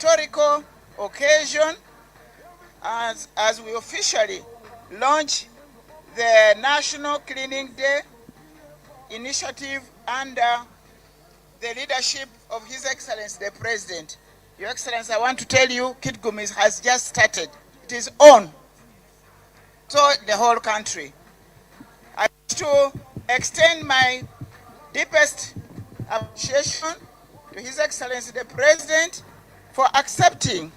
historical occasion as we officially launch the National Cleaning Day initiative under the leadership of His Excellency the President. Your Excellency, I want to tell you, Kitgum has just started. It is on. So the whole country. I wish to extend my deepest appreciation to His Excellency the President for accepting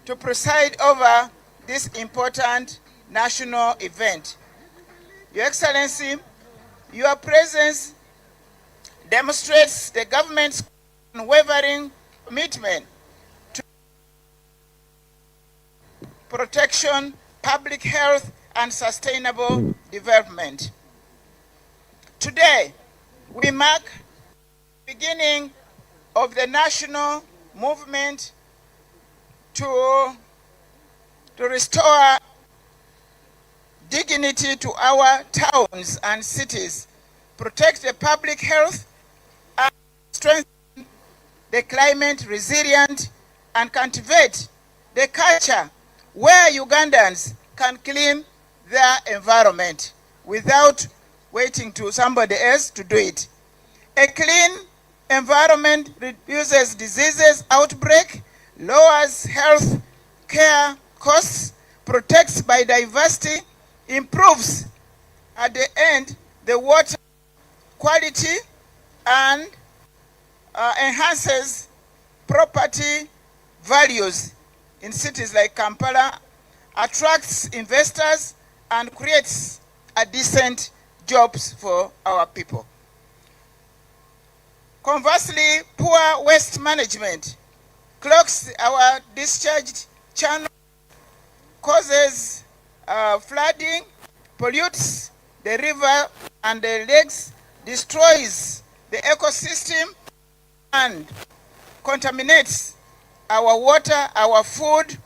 to preside over this important national event. Your Excellency, your presence demonstrates the government's unwavering commitment to protection, public health, and sustainable development. Today, we mark the beginning of the national movement to restore dignity to our towns and cities, protect the public health, and strengthen the climate resilient, and cultivate the culture where Ugandans can clean their environment without waiting to somebody else to do it. A clean environment reduces diseases outbreak, lowers health care costs, protects biodiversity, improves at the end the water quality, and enhances property values in cities like Kampala, attracts investors, and creates a decent jobs for our people. Conversely, poor waste management clogs our discharged channel, causes flooding, pollutes the river and the lakes, destroys the ecosystem, and contaminates our water, our food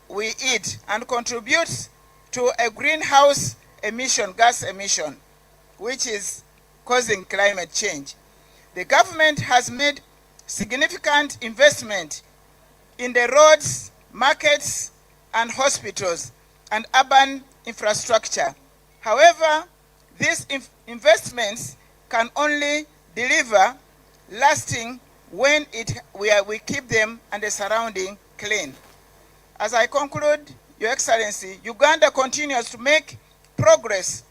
we eat, and contributes to a greenhouse gas emission, which is causing climate change. The government has made significant investment in the roads, markets, and hospitals, and urban infrastructure. However, these investments can only deliver lasting when we keep them and the surrounding clean. As I conclude, Your Excellency, Uganda continues to make progress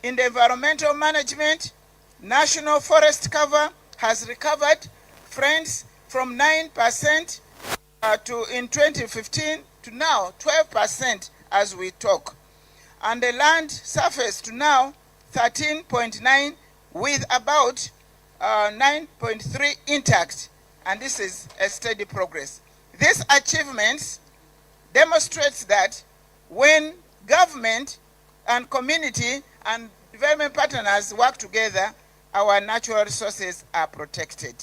in the environmental management. National forest cover has recovered, friends, from 9% in 2015 to now 12% as we talk. And the land surface to now 13.9 with about 9.3 intact, and this is a steady progress. These achievements demonstrates that when government and community and development partners work together, our natural resources are protected.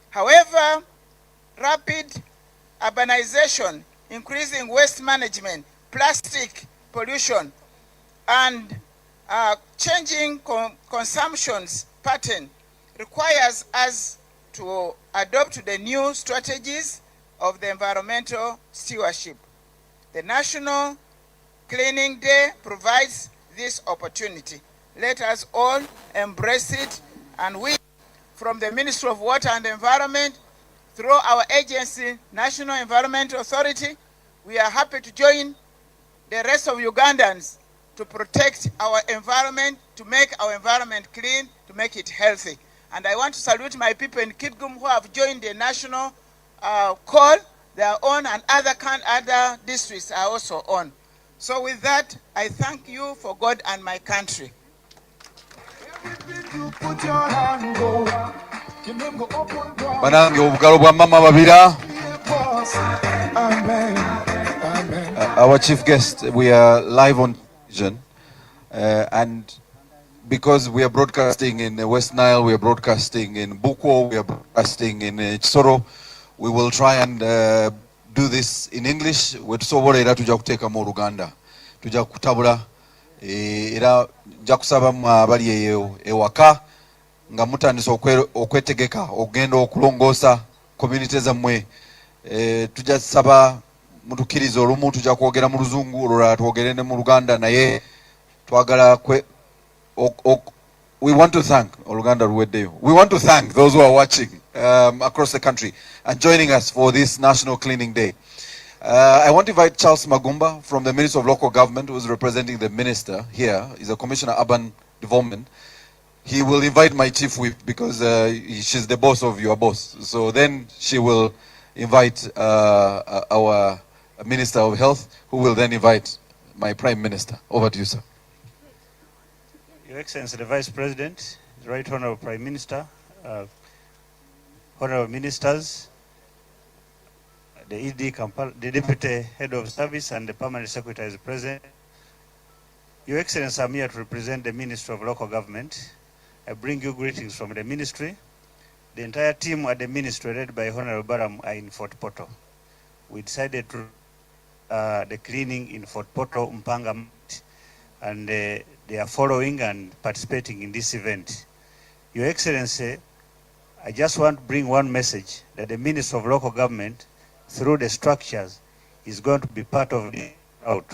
However, rapid urbanization, increasing waste management, plastic pollution, and changing consumptions pattern requires us to adopt the new strategies of the environmental stewardship. The National Cleaning Day provides this opportunity. Let us all embrace it, and we, from the Ministry of Water and Environment, through our agency, National Environmental Authority, we are happy to join the rest of Ugandans to protect our environment, to make our environment clean, to make it healthy. And I want to salute my people in Kitgum who have joined the national call. They are on, and other districts are also on. So with that, I thank you for God and my country. Banange obugalo bwa mama babira. Our chief guest, we are live on television, and because we are broadcasting in West Nile, we are broadcasting in Buko, we are broadcasting in Chisoro, we will try and do this in English. Wetusobola era tujja kuteeka mu Luganda, tujja kutabula era nja kusaba abali ewaka nga mutandise okwetegeka okugenda okulongoosa community zammwe tujja saba mutukiriza olumu tujja kwogera mu luzungu olulala twogere ne mu luganda naye twagala we want to thank Oluganda Ruweddeyo. We want to thank those who are watching across the country and joining us for this National Cleaning Day. I want to invite Charles Magumba from the Ministry of Local Government, who is representing the minister here. He's a Commissioner of Urban Development. He will invite my chief whip because she's the boss of your boss. So then she will invite our Minister of Health, who will then invite my Prime Minister. Over to you, sir. Your Excellency, the Vice President, the Right Honorable Prime Minister, Honorable Ministers, the ED, the Deputy Head of Service and the Permanent Secretary is present. Your Excellency, I'm here to represent the Ministry of Local Government. I bring you greetings from the Ministry. The entire team at the Ministry, led by Honorable Baram, are in Fort Portal. We decided to the cleaning in Fort Portal, Mpanga, and they are following and participating in this event. Your Excellency, I just want to bring one message that the Minister of Local Government, through the structures, is going to be part of the out.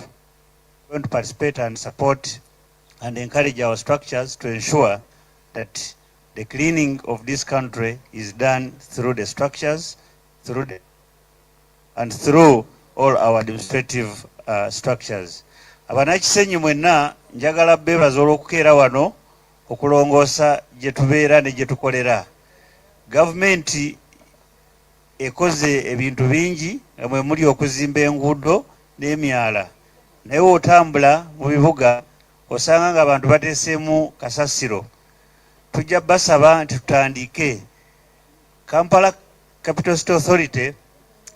Going to participate and support and encourage our structures to ensure that the cleaning of this country is done through the structures, and through all our administrative structures. Abanakisenyi mwenna njagala bebaza olw'okukeera wano okulongoosa gye tubeera ne gye tukolera. Gavumenti ekoze ebintu bingi mwe muli okuzimba enguudo n'emyala, naye otambula mu bibuga osanga ng'abantu bateeseemu kasasiro. Tujja basaba nti tutandike. Kampala Capital City Authority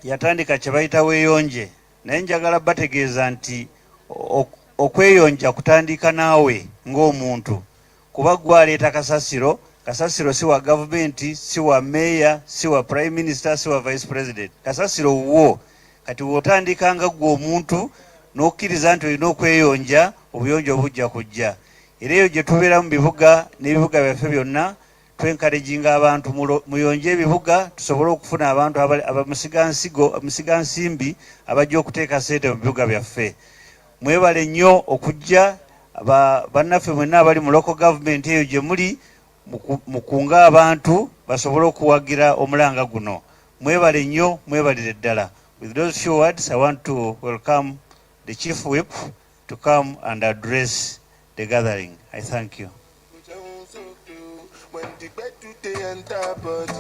yatandika kye bayita weeyonje, naye njagala bategeeza nti okweyonja kutandika naawe ng'omuntu, kuba gwaleeta kasasiro. Kasasiro si wa gavumenti, si wa meya, si wa prime minister, si wa vice president. Kasasiro wo. Kati wotandika nga gwe omuntu n'okkiriza nti olina okweyonja, obuyonjo bujja kujja. Era eyo gye tubeera mu bibuga n'ebibuga byaffe byonna, twencouraginga abantu muyonje ebibuga tusobole okufuna abantu abamusigansimbi abajja okuteeka ssente mu bibuga byaffe. Mwebale nnyo okujja bannaffe mwenna abali mu local government eyo gye muli mukunga abantu basobole okuwagira omulanga guno. Mwebale nnyo, mwebalire ddala. With those few words, I want to welcome the Chief Whip to come and address the gathering. I thank you. When the bed to the enter body,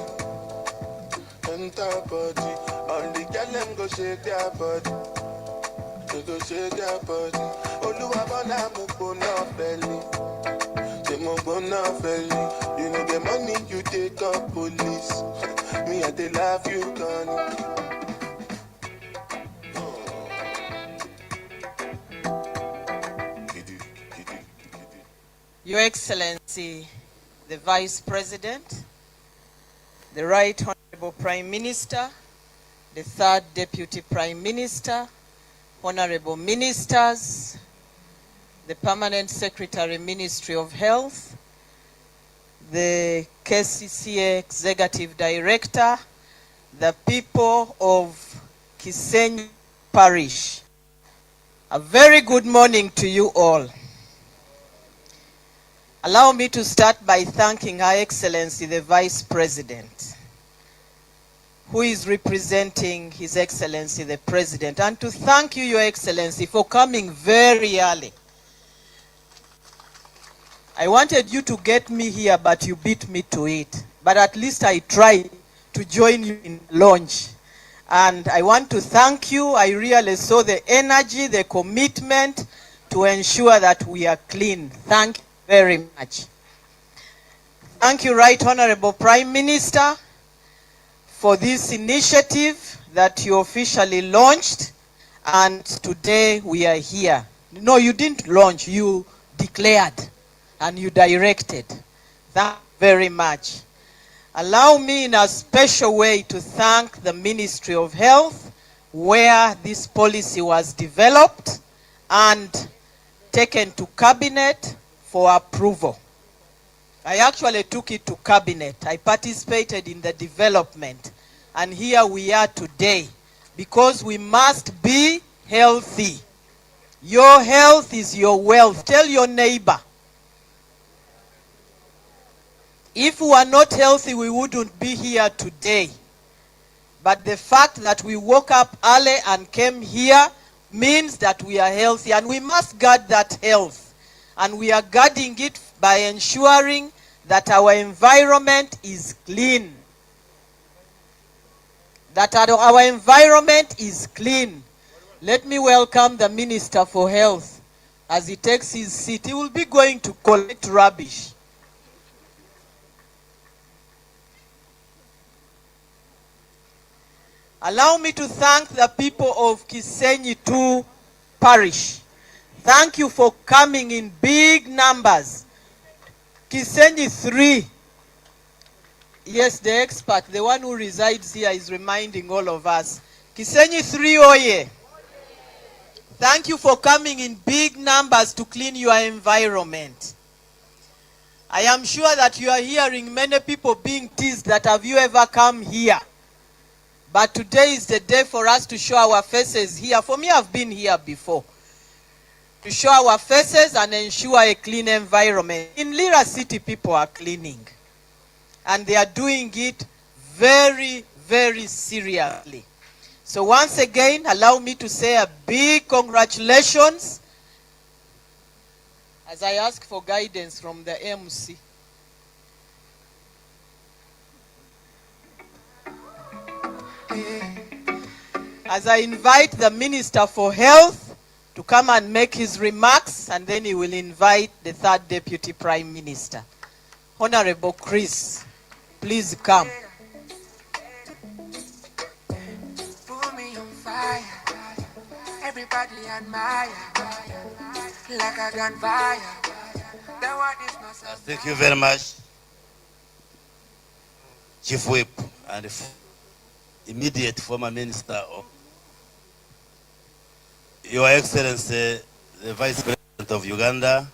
all the girl them go shake their body, they go shake their body. Oluwabona mukona belly, they mukona belly. You know the money you take up police, me I they love you gone. Your Excellency, the Vice President, the Right Honorable Prime Minister, the Third Deputy Prime Minister, Honorable Ministers, the Permanent Secretary, Ministry of Health, the KCCA Executive Director, the people of Kisenyi Parish. A very good morning to you all. Allow me to start by thanking Her Excellency the Vice President, who is representing His Excellency the President, and to thank you, Your Excellency, for coming very early. I wanted you to get me here, but you beat me to it. But at least I tried to join you in launch. And I want to thank you. I really saw the energy, the commitment to ensure that we are clean. Thank you very much. Thank you, Right Honorable Prime Minister, for this initiative that you officially launched, and today we are here. No, you didn't launch, you declared and you directed. Thank you very much. Allow me in a special way to thank the Ministry of Health, where this policy was developed and taken to Cabinet for approval. I actually took it to Cabinet. I participated in the development. and here we are today, because we must be healthy. Your health is your wealth. Tell your neighbor. If we are not healthy, we wouldn't be here today. But the fact that we woke up early and came here means that we are healthy, and we must guard that health. And we are guarding it by ensuring that our environment is clean. That our environment is clean. Let me welcome the Minister for Health. As he takes his seat, he will be going to collect rubbish. Allow me to thank the people of Kisenyi 2 parish. Thank you for coming in big numbers. Kisenyi 3. Yes, the expert, the one who resides here, is reminding all of us. Kisenyi 3 oye. Thank you for coming in big numbers to clean your environment. I am sure that you are hearing many people being teased that have you ever come here? But today is the day for us to show our faces here. For me, I've been here before. To show our faces and ensure a clean environment. In Lira City, people are cleaning. And they are doing it very, very seriously. So once again, allow me to say a big congratulations as I ask for guidance from the MC. As I invite the Minister for Health to come and make his remarks, and then he will invite the third Deputy Prime Minister. Honorable Chris, please come. Put me on fire. Everybody admire. Like a gunfire. The word is my son. Thank you very much, Chief Whip and the immediate former Minister of Your Excellency, the Vice President of Uganda.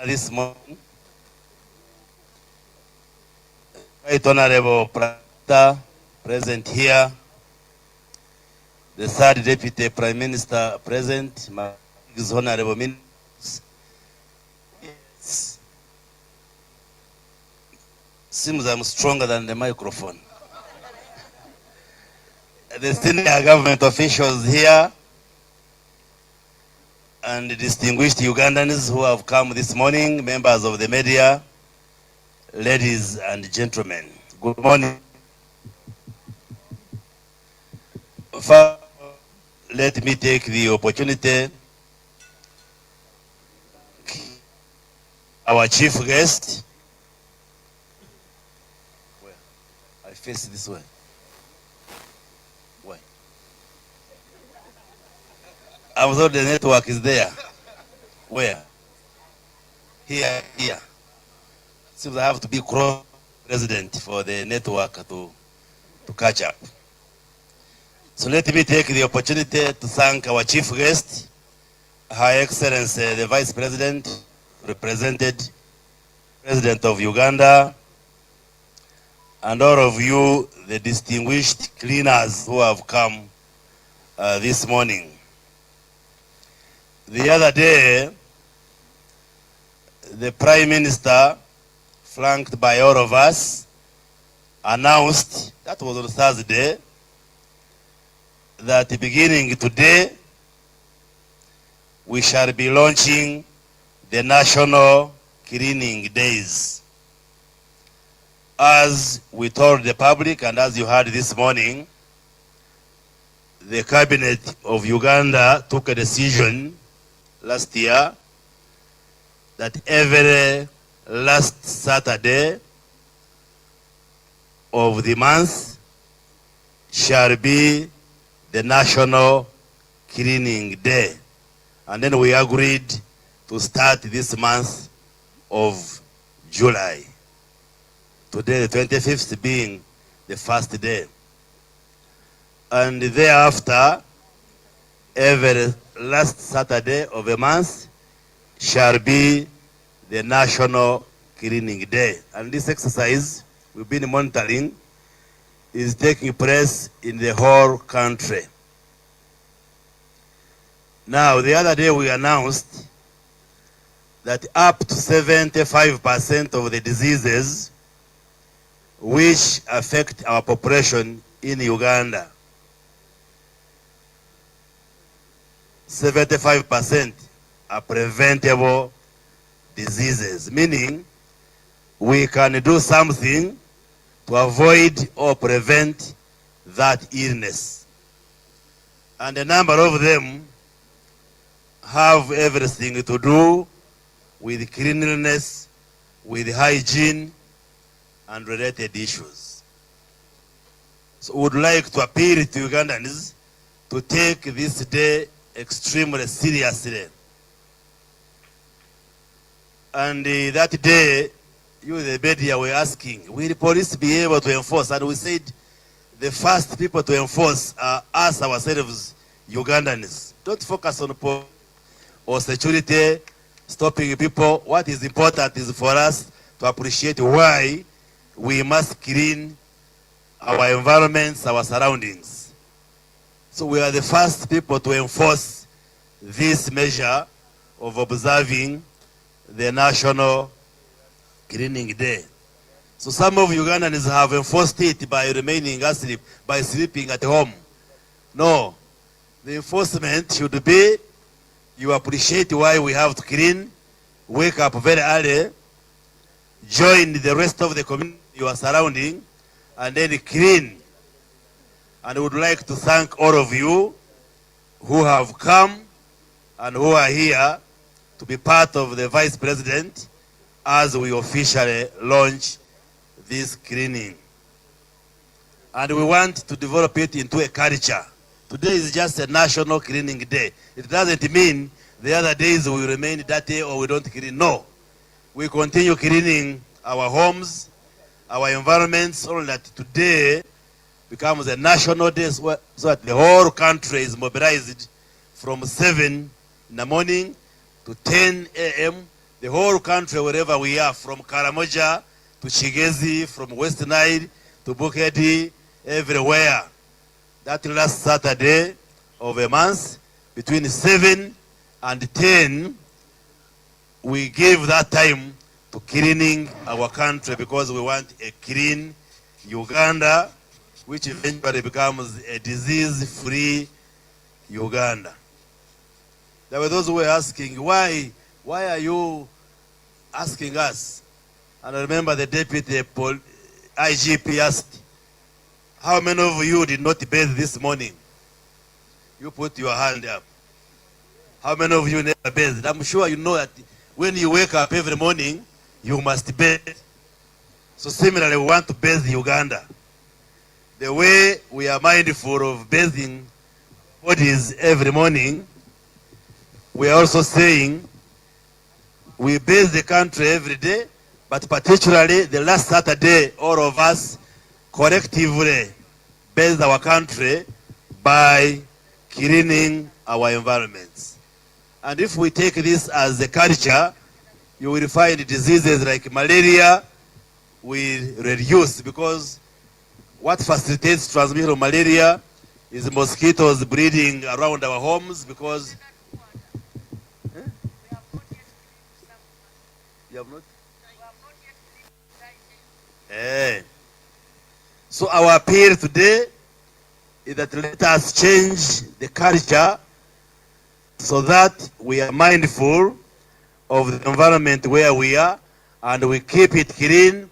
This morning, Right Honorable Prime present here, the third Deputy Prime Minister present, my Honorable Ministers. Yes. Seems I'm stronger than the microphone. The senior government officials here and the distinguished Ugandans who have come this morning, members of the media, ladies and gentlemen, good morning. First, let me take the opportunity our chief guest. Where? I face this way. Why? I'm told the network is there. Where? Here. Seems I have to be cross-president for the network to catch up. So let me take the opportunity to thank our chief guest, Her Excellency the Vice President, represented President of Uganda, and all of you, the distinguished cleaners who have come this morning. The other day, the Prime Minister, flanked by all of us, announced, that was on Thursday, that beginning today, we shall be launching the National Cleaning Days. As we told the public, and as you heard this morning, the Cabinet of Uganda took a decision last year that every last Saturday of the month shall be the National Cleaning Day. And then we agreed to start this month of July. Today, the 25th being the first day. And thereafter, every last Saturday of a month shall be the National Cleaning Day. And this exercise we've been monitoring is taking place in the whole country. Now, the other day we announced that up to 75% of the diseases which affect our population in Uganda, 75% are preventable diseases, meaning we can do something to avoid or prevent that illness. And a number of them have everything to do with cleanliness, with hygiene, and related issues. So we would like to appeal to Ugandans to take this day extremely seriously. And that day, you, the media, were asking, will police be able to enforce? And we said, the first people to enforce are us ourselves, Ugandans. Don't focus on police or security, stopping people. What is important is for us to appreciate why we must clean our environments, our surroundings. So we are the first people to enforce this measure of observing the National Cleaning Day. So some of Ugandans have enforced it by remaining asleep, by sleeping at home. No, the enforcement should be, you appreciate why we have to clean, wake up very early, join the rest of the community you are surrounding, and then clean. And I would like to thank all of you who have come and who are here to be part of the Vice President as we officially launch this cleaning. And we want to develop it into a culture. Today is just a National Cleaning Day. It doesn't mean the other days we remain dirty or we don't clean. No. We continue cleaning our homes, our environments, so that today becomes a national day so that the whole country is mobilized from 7 in the morning to 10 a.m. The whole country, wherever we are, from Karamoja to Chigezi, from West Nile to Bukedi, everywhere. That last Saturday of a month, between 7 and 10, we give that time to cleaning our country because we want a clean Uganda, which eventually becomes a disease-free Uganda. There were those who were asking, why are you asking us? And I remember the deputy IGP asked, how many of you did not bathe this morning? You put your hand up. How many of you never bathed? I'm sure you know that when you wake up every morning, you must bathe. So similarly, we want to bathe Uganda. The way we are mindful of bathing bodies every morning, we are also saying we bathe the country every day, but particularly the last Saturday, all of us collectively bathe our country by cleaning our environments. And if we take this as a culture, you will find diseases like malaria will reduce, because what facilitates transmission of malaria is mosquitoes breeding around our homes, because you have not? So our appeal today is that let us change the culture so that we are mindful of the environment where we are and we keep it clean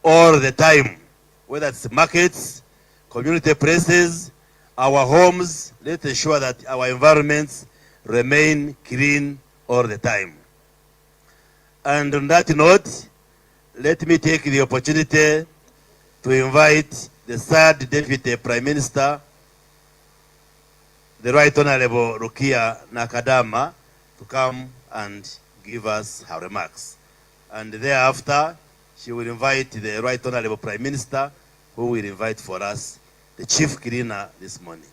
all the time, whether it's markets, community places, our homes. Let's ensure that our environments remain clean all the time. And on that note, let me take the opportunity to invite the third Deputy Prime Minister, the Right Honorable Rukia Nakadama, to come and give us her remarks. And thereafter, she will invite the Right Honorable Prime Minister, who will invite for us the Chief Cleaner this morning.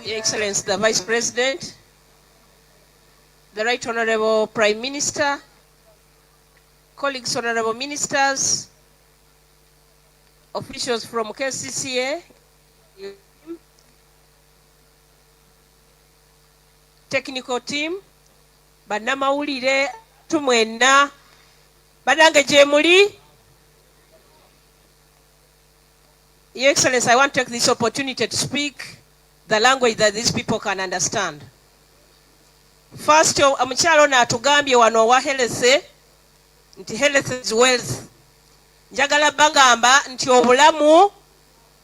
Your Excellency, the Vice President, the Right Honorable Prime Minister, colleagues, honorable ministers, officials from KCCA, technical team, bannamawulire tumwenna, banange gye muli. Your Excellency, I want to take this opportunity to speak the language that these people can understand. First, omukyalo n'atugambye wano owa health nti health is wealth. Njagala bagamba nti obulamu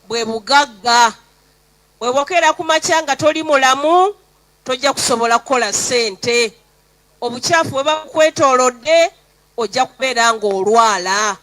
bwe bugagga. Bwe bokeera ku makya nga toli mulamu tojja kusobola kukola ssente. Obukyafu bwe bakwetoolodde ojja kubeera ng'olwala.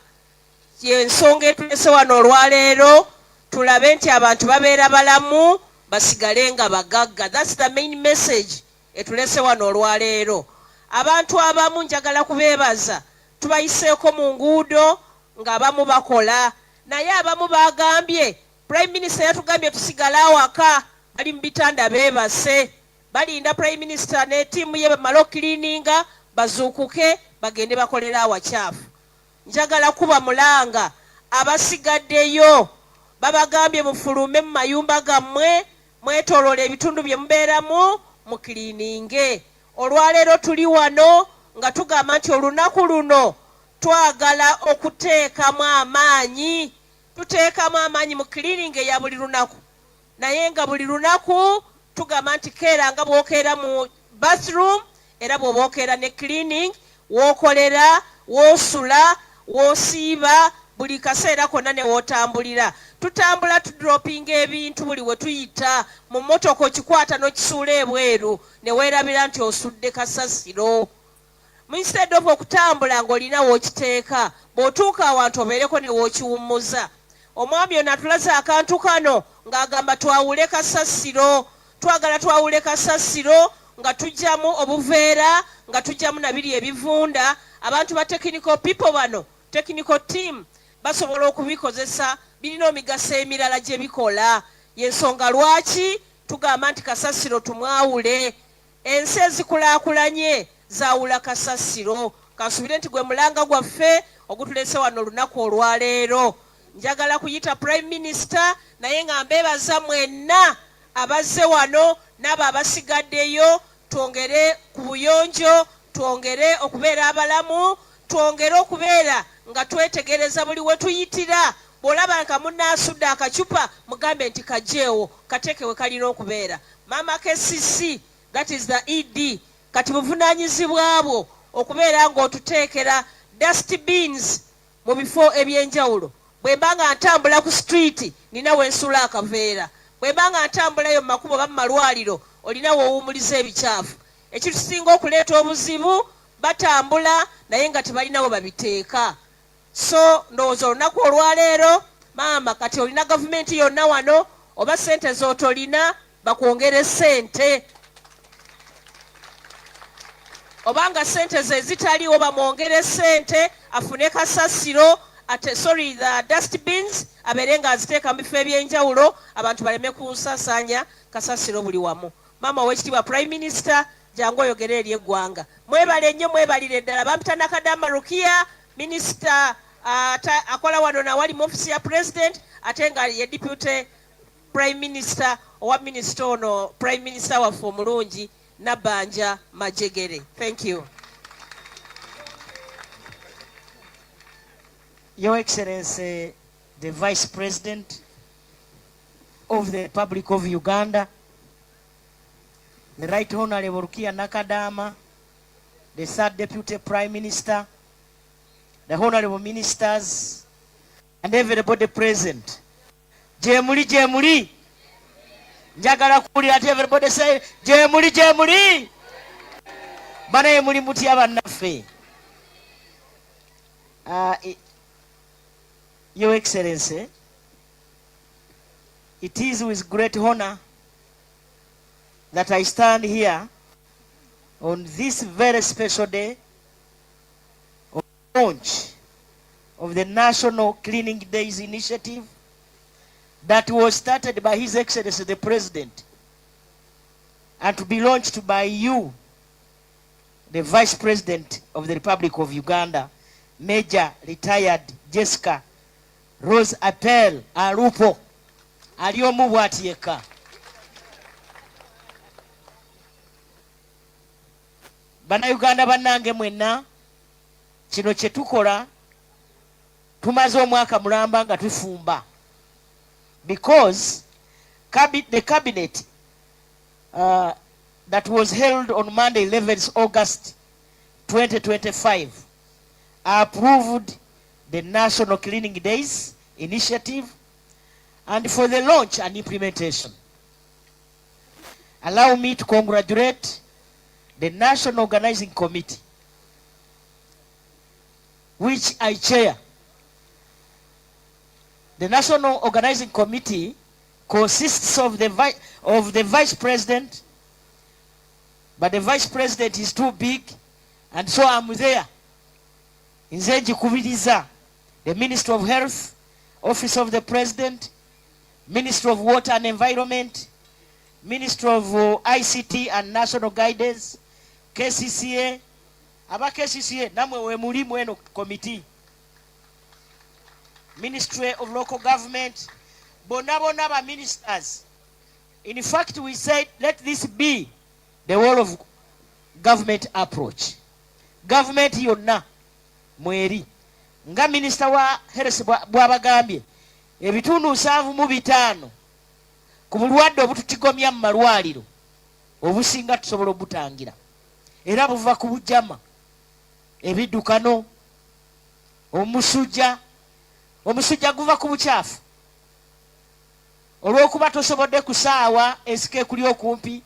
Y'ensonga etulese wano olwaleero tulabe nti abantu babeera balamu basigale nga bagagga. That's the main message etulese wano olwaleero. Abantu abamu njagala kubeebaza tubayiseeko mu nguudo ng'abamu bakola, naye abamu bagambye Prime Minister yatugambye tusigale awaka, bali mu bitanda beebase balinda Prime Minister ne ttiimu ye bamala okiliininga bazuukuke bagende bakolera awakyafu. Njagala kuba mulanga abasigaddeyo babagambye mufulume mu mayumba gammwe mwetooloola ebitundu bye mubeeramu mu kiliininge. Olwaleero tuli wano nga tugamba nti olunaku luno twagala okuteekamu amaanyi. Tuteekamu amaanyi mu kiliiningi eya buli lunaku, naye nga buli lunaku tugamba nti keera nga bw'okeera mu bathroom era bw'oba okeera ne cleaning w'okolera w'osula w'osiiba buli kaseera konna ne w'otambulira. Tutambula tudropinga ebintu buli we tuyita mu mmotoka okikwata n'okisuula ebweru ne weerabira nti osudde kasasiro. Instead of okutambula ng'olina w'okiteeka bw'otuuka awantu obeereko ne w'okiwummuza. Omwami ono atulaze akantu kano ng'agamba twawule kasasiro. Twagala twawule kasasiro nga tujjamu obuveera nga tujjamu nabiri ebivunda. Abantu ba technical people bano, technical team, basobola okubikozesa birina omigaso emirala gye bikola. Y'ensonga lwaki tugamba nti kasasiro tumwawule. Ensi ezikulaakulanye zaawula kasasiro. Kansubire nti gwe mulanga gwaffe ogutulese wano olunaku olwaleero. Njagala kuyita Prime Minister naye nga mbeebaza mwenna abazze wano n'abo abasigaddeyo. Twongere ku buyonjo, twongere okubeera abalamu, twongere okubeera nga twetegereza buli we tuyitira. Bw'olaba nga munnaasudde akacupa mugambe nti kajeewo kateeke we kalina okubeera. Mama KCC, that is the ED, kati buvunaanyizibwa bwo okubeera ng'otuteekera dustbins mu bifo ebyenjawulo. Bwe mba nga ntambula ku street nina we nsula akaveera. Bwe mba nga ntambulayo mu makubo oba mu malwaliro olina woowumuliza ebicaafu. Ekitusinga okuleeta obuzibu batambula naye nga tebalinawo babiteeka. So ndowooza olunaku olwaleero maama kati olina gavumenti yonna wano oba ssente z'otolina bakwongere ssente. Obanga ssente ze zitaliwo bamwongere ssente afune kasasiro. Sorry, the dustbins abeere nga aziteeka mu bifo ebyenjawulo abantu baleme kunsaasaanya kasasiro buli wamu. Maama ow'ekitiibwa Prime Minister jangu oyogere eri eggwanga. Mwebale nnyo mwebalire ddala. Bampita Nakadama Rukia, Minister akola wano nawali mu ofisi ya President ate nga ye Deputy Prime Minister owa Minister ono Prime Minister waffe omulungi Nabanja Majegere. Thank you. Your Excellency, the Vice President of the Republic of Uganda, the Right Honorable Rukia Nakadama, the Third Deputy Prime Minister, the Honorable Ministers, and everybody present. Jemuli, Jemuli. Njagala kuwulira ati everybody say, Jemuli, Jemuli. Bana yemuli mutya bannaffe. Your Excellency, it is with great honor that I stand here on this very special day of launch of the National Cleaning Days initiative that was started by His Excellency the President and to be launched by you the Vice President of the Republic of Uganda, Major Retired Jessica Rose Appel Alupo, aliomu bwati yekka. Bannayuganda bannange mwenna, kino kye tukola tumaze omwaka mulamba nga tufumba, because the cabinet that was held on Monday 11th August 2025 approved the National Cleaning Days initiative and for the launch and implementation. Allow me to congratulate the National Organizing Committee, which I chair. The National Organizing Committee consists of the Vice President, but the Vice President is too big, and so I'm there. Nze njikubiriza the Minister of Health, Office of the President, Minister of Water and Environment, Minister of ICT and National Guidance, KCCA, aba KCCA namwe we muli mweno committee, Ministry of Local Government, bonabona ba ministers. In fact, we said let this be the whole of government approach. Government yonna mweri nga Minister wa Health bwabagambye ebitundu 7 ku bulwadde obututigomya mu malwaliro obusinga tusobola obutangira era buva ku bujama, ebiddukano, omusujja guva ku bukyafu olw'okuba tosobodde kusaawa esike kuli okumpi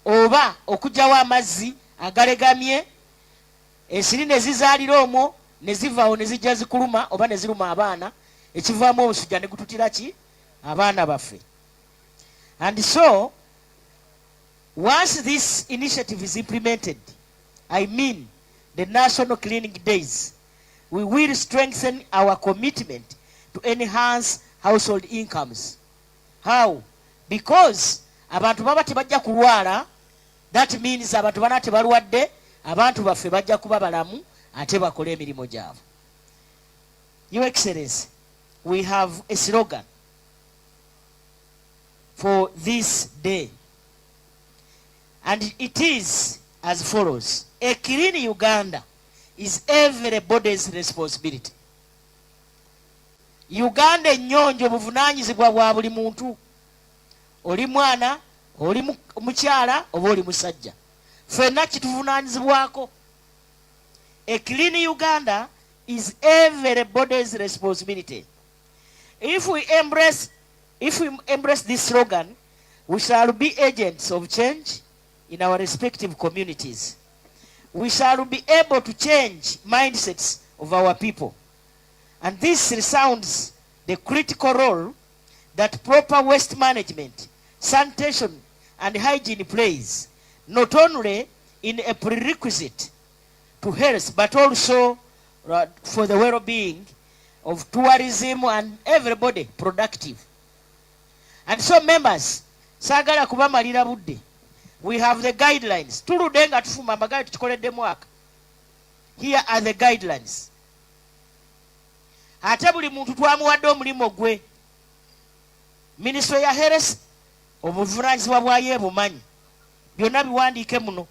oba okugyawo amazzi agalegamye, ensiri ne zizaalira omwo ne zivaawo ne zijja zikuluma oba ne ziruma abaana, ekivaamu omusujja ne gututira ki abaana baffe. And so once this initiative is implemented, I mean the National Cleaning Days, we will strengthen our commitment to enhance household incomes. How? Because abantu baba tebajja kulwala, that means abantu bana tebalwadde, abantu baffe bajja kuba balamu ate bakola emirimu gyabwe. Your Excellency, we have a slogan for this day, and it is as follows: a clean Uganda is everybody's responsibility. Uganda ennyonjo buvunaanyizibwa bwa buli muntu, oli mwana, oli mukyala oba oli musajja, ffenna kituvunaanyizibwako. A clean Uganda is everybody's responsibility. If we embrace this slogan, we shall be agents of change in our respective communities. We shall be able to change mindsets of our people. And this resounds the critical role that proper waste management, sanitation, and hygiene plays, not only in a prerequisite to health, but also for the well-being of tourism and everybody productive. And so members, sagala kubamalira budde, we have the guidelines. Tuludde nga tufuma amagaali tukikoledde mwaka. Here are the guidelines. Ate buli muntu twamuwadde omulimu gwe. Ministry ya Health obuvunaanyizibwa bwayo ebumanyi. Byonna biwandiike muno.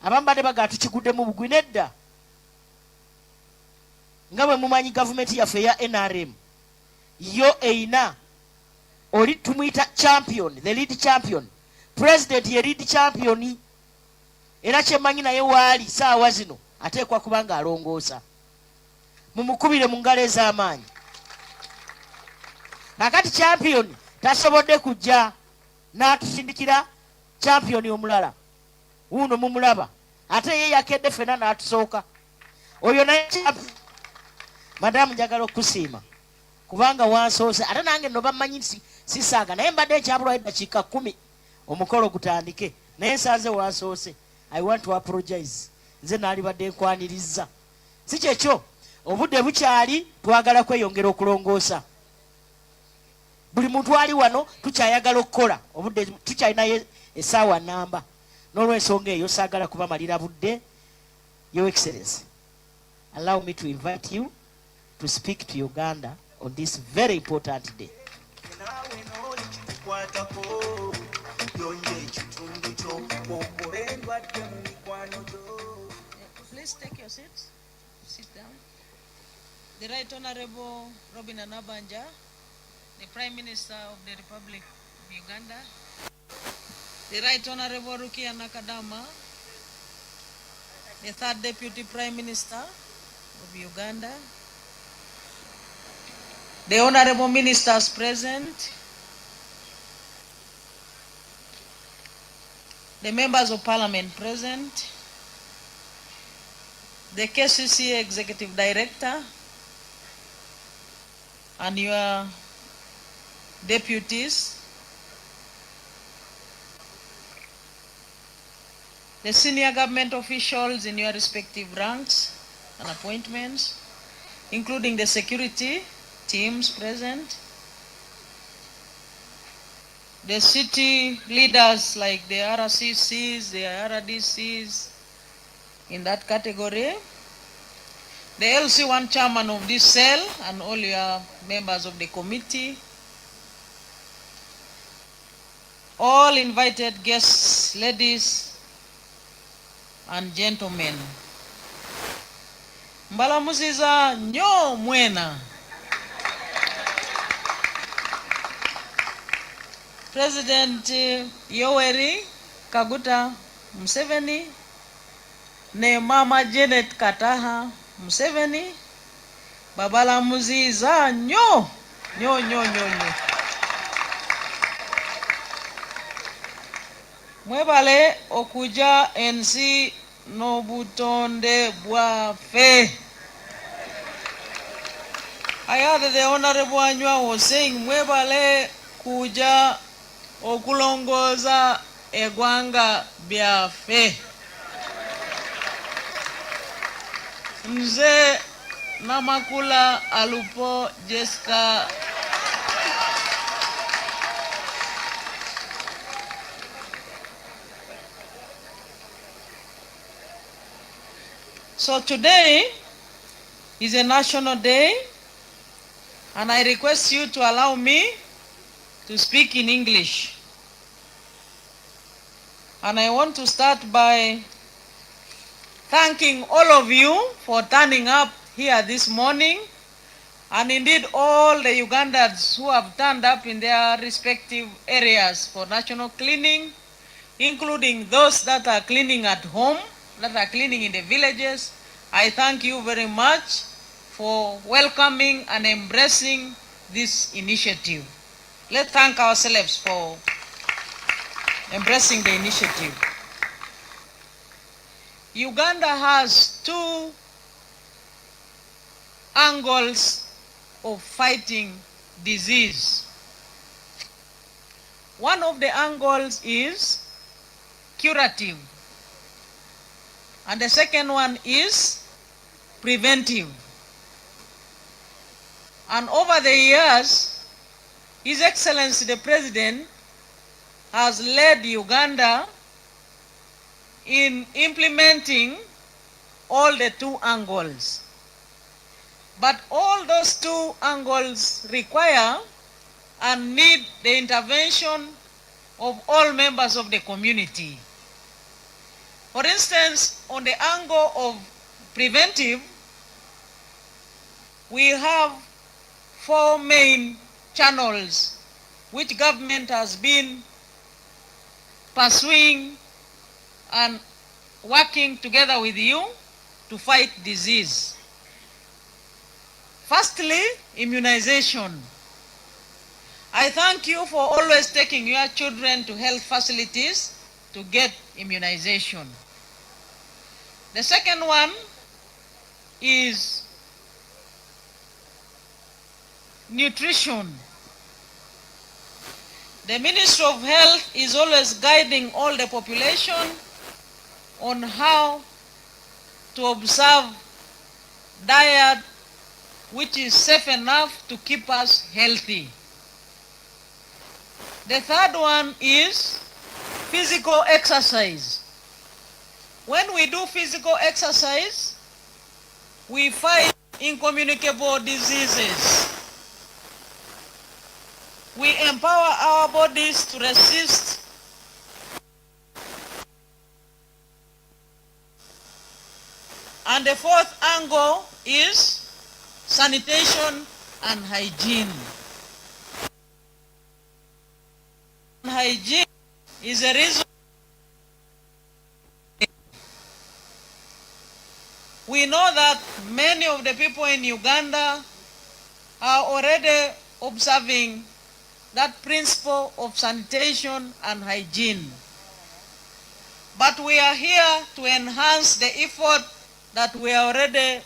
Abamu badde bagaa tukiguddemu bugwi nedda. Nga bwe mumanyi gavumenti yaffe ya NRM yo eina oli tumuyita champion, the lead champion. President ye lead champion, era kyemanyi naye waali saawa zino ateekwa kubanga alongoosa. Mumukubire mu ngalo ez'amaanyi. Kakati champion tasobodde kujja n'atusindikira champion omulala. Uno mumulaba. Ate ye yakedde ffenna n'atusooka. Oyo naye champion. Madamu njagala okusiima kubanga wansoose ate nange no bamanyi sisaaga naye mbadde ekyabulwayo eddakiika 10 omukolo gutandike naye nsanze wansoose. I want to apologize. Nze naalibadde nkwaniriza. Si kyekyo obudde bukyali twagala kweyongera okulongoosa. Buli muntu ali wano tukyayagala okukola obudde tukyalinayo essaawa namba. N'olw'ensonga eyo saagala kubamalira budde. Your Excellency, allow me to invite you to speak to Uganda on this very important day. Please take your seats. Sit down. The Right Honorable Robin Anabanja, the Prime Minister of the Republic of Uganda. The Right Honorable Rukia Nakadama, the Third Deputy Prime Minister of Uganda. The Honorable Ministers present. The Members of Parliament present. The KCC Executive Director and your deputies, the senior government officials in your respective ranks and appointments, including the security teams present, the city leaders like the RCCs, the RDCs in that category, the LC1 chairman of this cell and all your members of the committee, all invited guests, ladies and gentlemen. Mbalamuziza nyo mwena. President Yoweri Kaguta Museveni, ne Mama Janet Kataha Museveni, babalamuziza nyo. Mwebale okuja ensi n'obutonde bwaffe. I heard the Honorable Anywa was saying mwebale kuja okulongoza egwanga byaffe. Nze Namakula Alupo Jessica So today is a national day, and I request you to allow me to speak in English. And I want to start by thanking all of you for turning up here this morning, and indeed all the Ugandans who have turned up in their respective areas for national cleaning, including those that are cleaning at home, that are cleaning in the villages. I thank you very much for welcoming and embracing this initiative. Let's thank ourselves for embracing the initiative. Uganda has two angles of fighting disease. One of the angles is curative, and the second one is preventive. And over the years, His Excellency the President has led Uganda in implementing all the two angles. But all those two angles require and need the intervention of all members of the community. For instance, on the angle of preventive, we have four main channels which government has been pursuing and working together with you to fight disease. Firstly, immunization. I thank you for always taking your children to health facilities to get immunization. The second one is nutrition. The Ministry of Health is always guiding all the population on how to observe diet which is safe enough to keep us healthy. The third one is physical exercise. When we do physical exercise, we fight incommunicable diseases. We empower our bodies to resist and the fourth angle is sanitation and hygiene. Hygiene is a reason we know that many of the people in Uganda are already observing that principle of sanitation and hygiene. But we are here to enhance the effort that we are already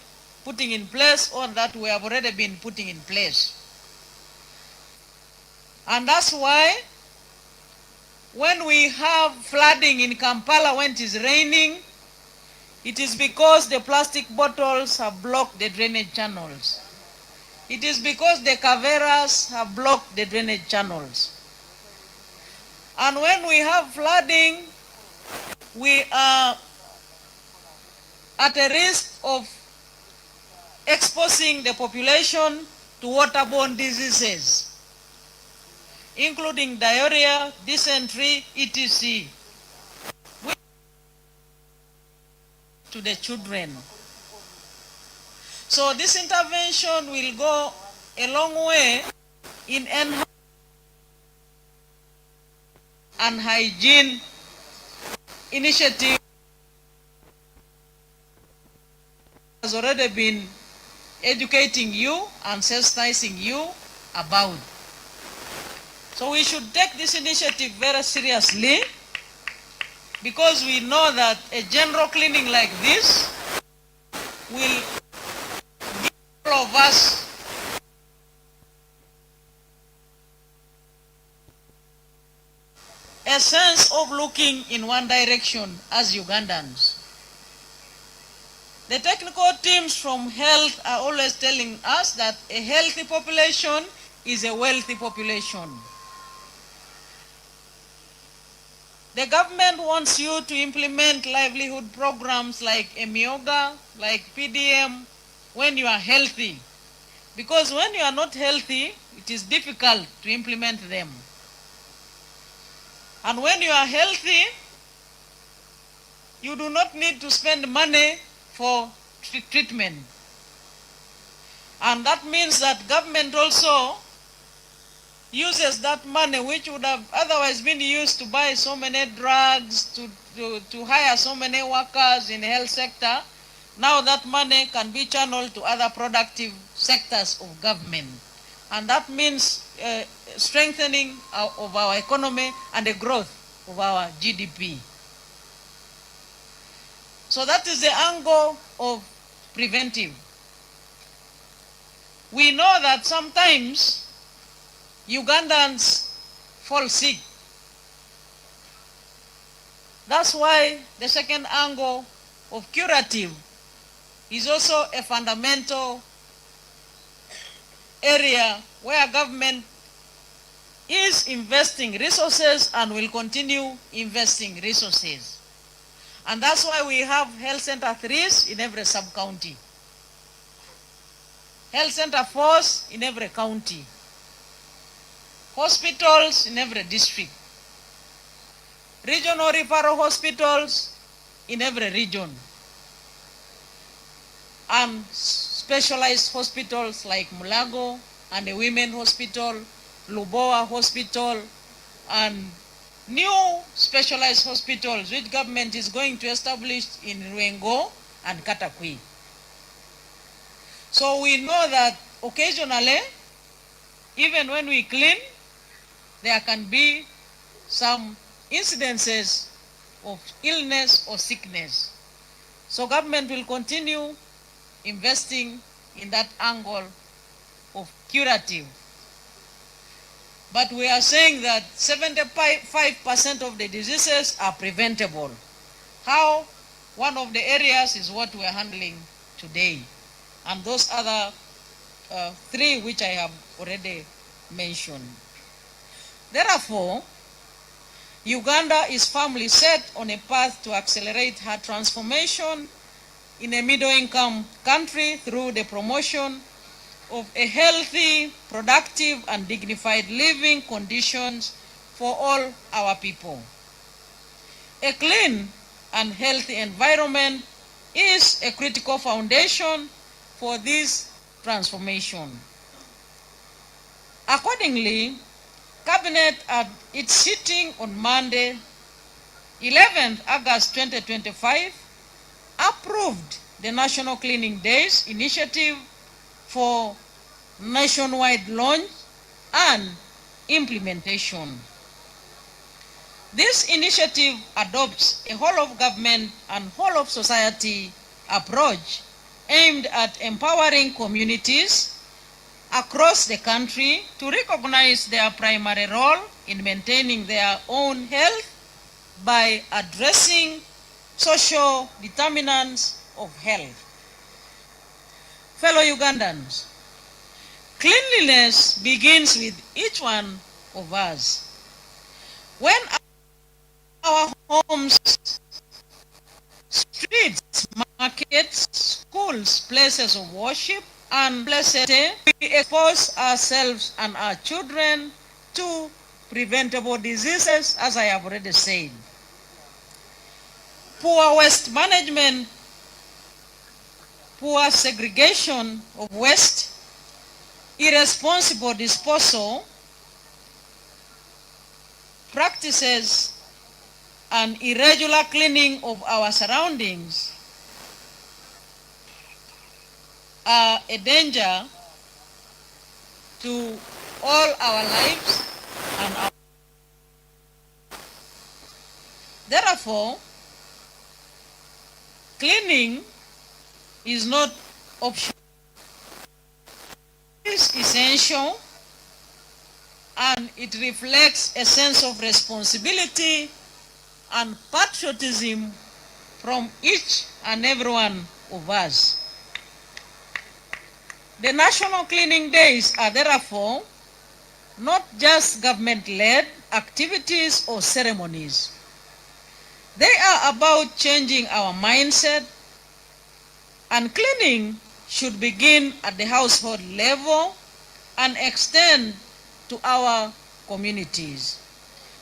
putting in place or that we have already been putting in place. And that's why when we have flooding in Kampala when it is raining, it is because the plastic bottles have blocked the drainage channels. It is because the caveras have blocked the drainage channels. And when we have flooding, we are at a risk of exposing the population to waterborne diseases, including diarrhea, dysentery, etc. to the children. So this intervention will go a long way in enhancing and hygiene initiative has already been educating you and sensitizing you about. So we should take this initiative very seriously because we know that a general cleaning like this will give all of us a sense of looking in one direction as Ugandans. The technical teams from health are always telling us that a healthy population is a wealthy population. The government wants you to implement livelihood programs like Emioga, like PDM, when you are healthy. Because when you are not healthy, it is difficult to implement them. And when you are healthy, you do not need to spend money for treatment. And that means that government also uses that money which would have otherwise been used to buy so many drugs, to hire so many workers in the health sector. Now that money can be channeled to other productive sectors of government. And that means strengthening of our economy and the growth of our GDP. So that is the angle of preventive. We know that sometimes Ugandans fall sick. That's why the second angle of curative is also a fundamental area where government is investing resources and will continue investing resources. And that's why we have health center 3s in every sub-county, health center 4s in every county, hospitals in every district, regional referral hospitals in every region, and specialized hospitals like Mulago and the Women Hospital, Lubowa Hospital, and new specialized hospitals which government is going to establish in Ruengo and Katakwi. So we know that occasionally, even when we clean, there can be some incidences of illness or sickness. So government will continue investing in that angle of curative. But we are saying that 75% of the diseases are preventable. How? One of the areas is what we are handling today. And those other 3 which I have already mentioned. Therefore, Uganda is firmly set on a path to accelerate her transformation in a middle-income country through the promotion of a healthy, productive, and dignified living conditions for all our people. A clean and healthy environment is a critical foundation for this transformation. Accordingly, Cabinet at its sitting on Monday, 11th August 2025, approved the National Cleaning Days initiative for nationwide launch and implementation. This initiative adopts a whole-of-government and whole-of-society approach aimed at empowering communities across the country to recognize their primary role in maintaining their own health by addressing social determinants of health. Fellow Ugandans, cleanliness begins with each one of us. When our homes, streets, markets, schools, places of worship, and places, we expose ourselves and our children to preventable diseases, as I have already said. Poor waste management, poor segregation of waste, irresponsible disposal practices, and irregular cleaning of our surroundings are a danger to all our lives and our. Therefore, cleaning is not optional. It is essential, and it reflects a sense of responsibility and patriotism from each and every one of us. The National Cleaning Days are therefore not just government-led activities or ceremonies. They are about changing our mindset, and cleaning should begin at the household level and extend to our communities.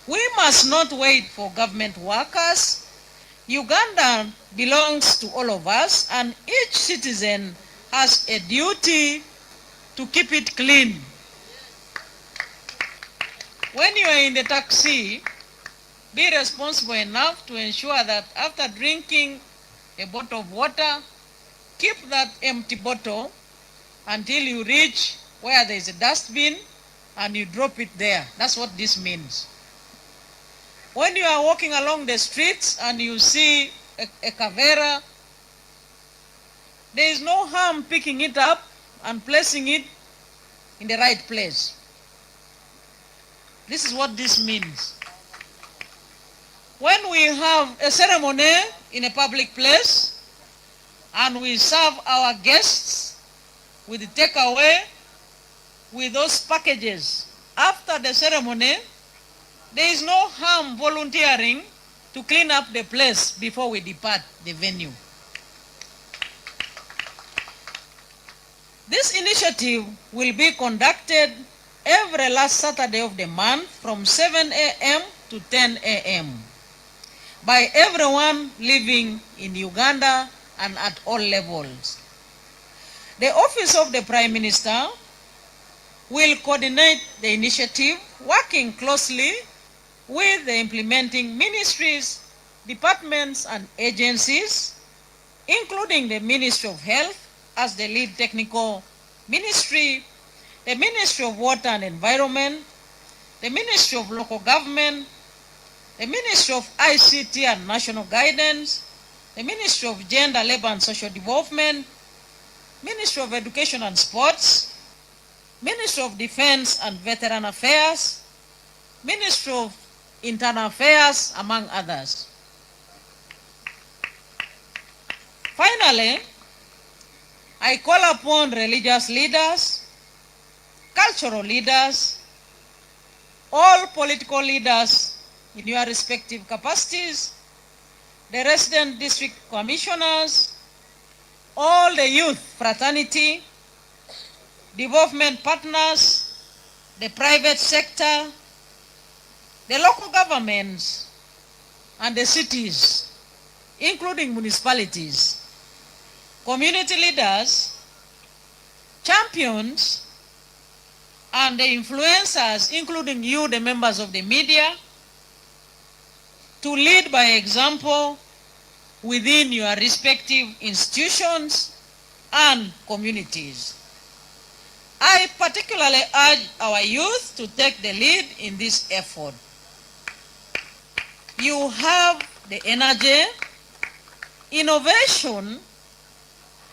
We must not wait for government workers. Uganda belongs to all of us, and each citizen has a duty to keep it clean. When you are in the taxi, be responsible enough to ensure that after drinking a bottle of water, keep that empty bottle until you reach where there is a dustbin and you drop it there. That's what this means. When you are walking along the streets and you see a kavera, there is no harm picking it up and placing it in the right place. This is what this means. When we have a ceremony in a public place and we serve our guests with the takeaway, with those packages, after the ceremony, there is no harm volunteering to clean up the place before we depart the venue. This initiative will be conducted every last Saturday of the month from 7 a.m. to 10 a.m. by everyone living in Uganda and at all levels. The Office of the Prime Minister will coordinate the initiative, working closely with the implementing ministries, departments, and agencies, including the Ministry of Health as the lead technical ministry, the Ministry of Water and Environment, the Ministry of Local Government, the Ministry of ICT and National Guidance, the Ministry of Gender, Labor and Social Development, Ministry of Education and Sports, Ministry of Defense and Veteran Affairs, Ministry of Internal Affairs, among others. Finally, I call upon religious leaders, cultural leaders, all political leaders, in your respective capacities, the resident district commissioners, all the youth fraternity, development partners, the private sector, the local governments, and the cities, including municipalities, community leaders, champions, and the influencers, including you, the members of the media, to lead by example within your respective institutions and communities. I particularly urge our youth to take the lead in this effort. You have the energy, innovation,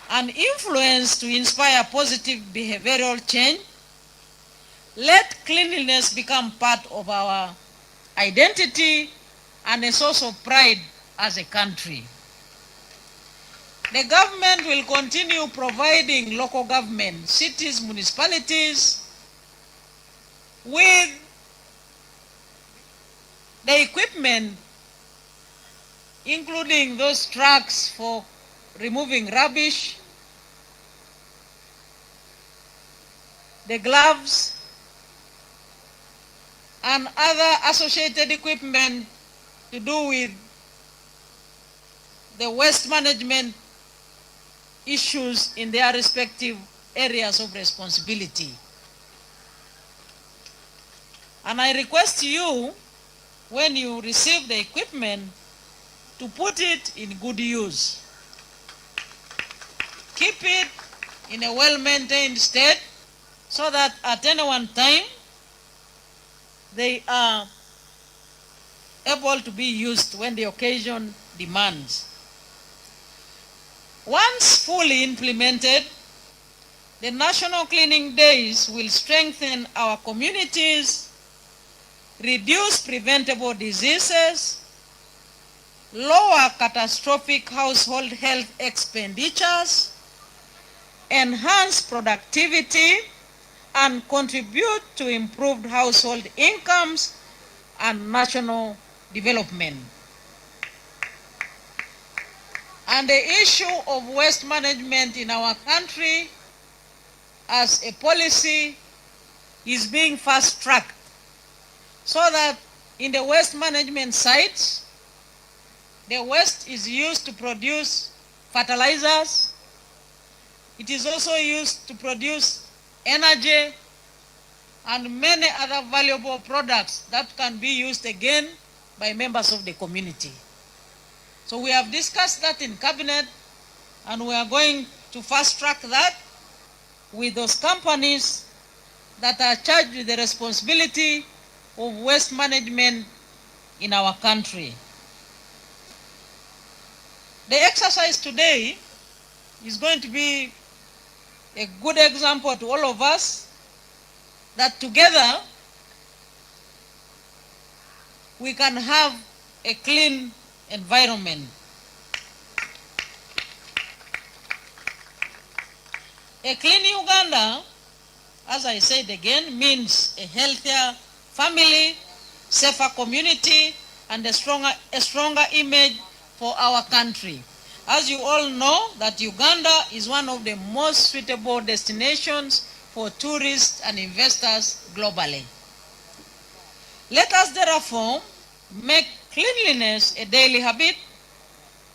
and influence to inspire positive behavioral change. Let cleanliness become part of our identity and a source of pride as a country. The government will continue providing local government, cities, municipalities with the equipment, including those trucks for removing rubbish, the gloves, and other associated equipment to do with the waste management issues in their respective areas of responsibility. And I request you, when you receive the equipment, to put it in good use. Keep it in a well-maintained state so that at any one time they are able to be used when the occasion demands. Once fully implemented, the National Cleaning Days will strengthen our communities, reduce preventable diseases, lower catastrophic household health expenditures, enhance productivity, and contribute to improved household incomes and national development. And the issue of waste management in our country as a policy is being fast-tracked so that in the waste management sites, the waste is used to produce fertilizers. It is also used to produce energy and many other valuable products that can be used again by members of the community. So we have discussed that in cabinet, and we are going to fast track that with those companies that are charged with the responsibility of waste management in our country. The exercise today is going to be a good example to all of us that together we can have a clean environment. A clean Uganda, as I said again, means a healthier family, safer community, and a stronger image for our country. As you all know, that Uganda is one of the most suitable destinations for tourists and investors globally. Let us therefore make cleanliness a daily habit,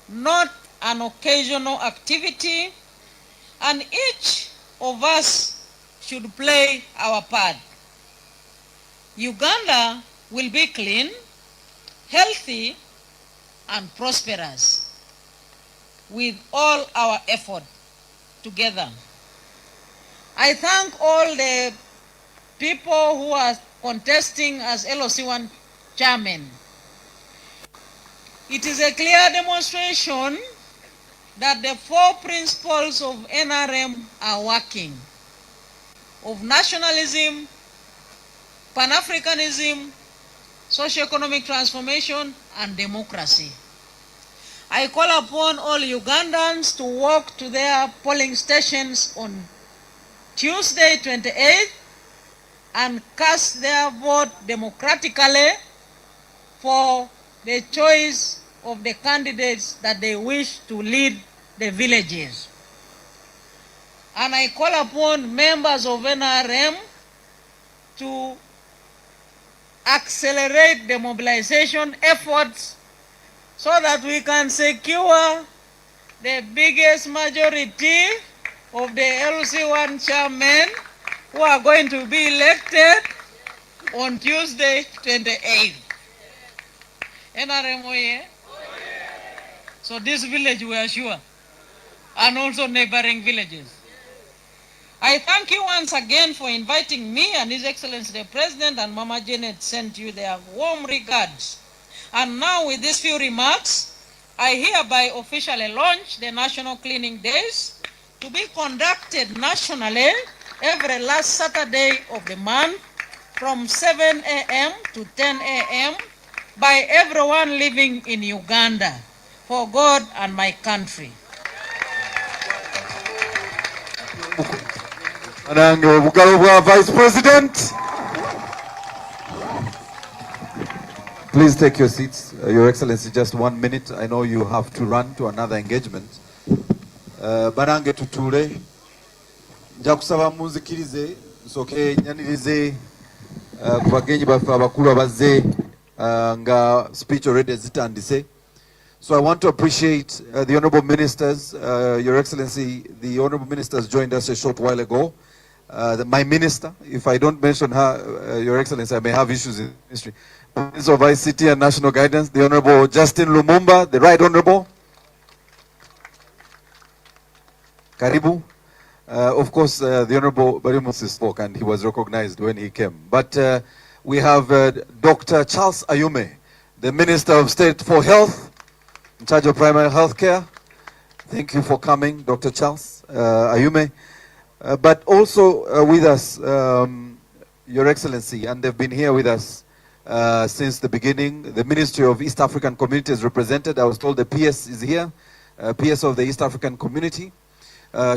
not an occasional activity, and each of us should play our part. Uganda will be clean, healthy, and prosperous with all our effort together. I thank all the people who are contesting as LOC1 chairman. It is a clear demonstration that the four principles of NRM are working: of nationalism, Pan-Africanism, socio-economic transformation, and democracy. I call upon all Ugandans to walk to their polling stations on Tuesday 28th and cast their vote democratically for the choice of the candidates that they wish to lead the villages. And I call upon members of NRM to accelerate the mobilization efforts so that we can secure the biggest majority of the LC1 chairmen who are going to be elected on Tuesday, 28th. NRM, oye? So this village we are sure, and also neighboring villages. I thank you once again for inviting me, and His Excellency the President and Mama Janet sent you their warm regards. And now with these few remarks, I hereby officially launch the National Cleaning Days to be conducted nationally every last Saturday of the month from 7 a.m. to 10 a.m. by everyone living in Uganda for God and my country. Vice President. Please take your seats. Your Excellency, just 1 minute. I know you have to run to another engagement. Banange tutule. Njakusaba muzikirize. Soke nyanirize. Kubagenyi bafe abakulu abaze. Nga speech already zitandise. So I want to appreciate the Honorable Ministers. Your Excellency, the Honorable Ministers joined us a short while ago. My Minister, if I don't mention her, Your Excellency, I may have issues in the ministry. Minister of ICT and National Guidance, the Honorable Justin Lumumba, the Right Honorable. Karibu. Of course, the Honorable Barimusi spoke and he was recognized when he came. But we have Dr. Charles Ayume, the Minister of State for Health, in charge of primary health care. Thank you for coming, Dr. Charles Ayume. But also with us, Your Excellency, and they've been here with us since the beginning. The Ministry of East African Community is represented. I was told the PS is here, PS of the East African Community.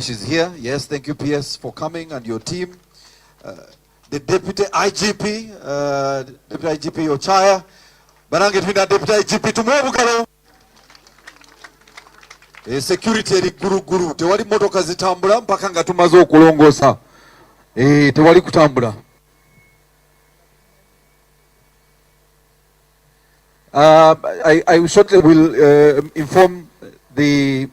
She's here. Yes, thank you, PS, for coming and your team. The Deputy IGP, Deputy IGP Ochaya. Barange Twina Deputy IGP Tumwebukalo. Security eri guru. Tewali motoka zitambula mpaka nga tumaze okulongosa. Tewali kutambula. I shortly will inform the